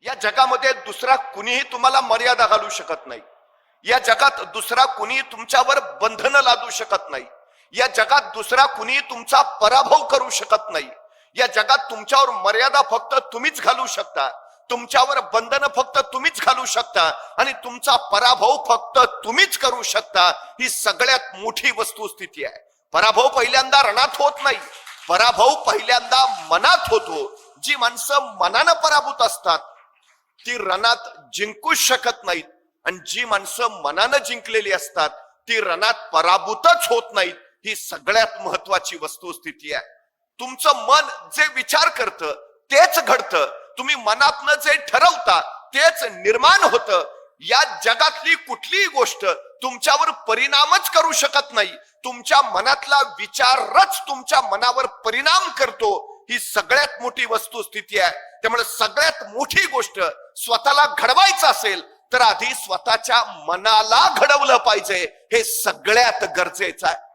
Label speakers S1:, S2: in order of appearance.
S1: या जगामध्ये दुसरा कुणीही तुम्हाला मर्यादा घालू शकत नाही. या जगात दुसरा कुणी तुमच्यावर बंधनं लादू शकत नाही. या जगात दुसरा कुणी तुमचा पराभव करू शकत नाही. या जगात तुमच्यावर मर्यादा फक्त तुम्हीच घालू शकता. तुमच्यावर बंधनं फक्त तुम्हीच घालू शकता आणि तुमचा पराभव फक्त तुम्हीच करू शकता. ही सगळ्यात मोठी वस्तुस्थिती आहे. पराभव पहिल्यांदा रणात होत नाही, पराभव पहिल्यांदा मनात होतो. जी माणसं मनानं पराभूत असतात ती रणात जिंकूच शकत नाहीत आणि जी माणसं मनानं जिंकलेली असतात ती रणात पराभूतच होत नाहीत. ही सगळ्यात महत्वाची वस्तुस्थिती आहे. तुमचं मन जे विचार करतं तेच घडतं. तुम्ही मनातनं जे ठरवता तेच निर्माण होतं. या जगातली कुठलीही गोष्ट तुमच्यावर परिणामच करू शकत नाही. तुमच्या मनातला विचारच तुमच्या मनावर परिणाम करतो. ही सगळ्यात मोठी वस्तुस्थिती आहे. त्यामुळे सगळ्यात मोठी गोष्ट स्वतःला घडवायचं असेल तर आधी स्वतःच्या मनाला घडवलं पाहिजे. हे सगळ्यात गरजेचं आहे.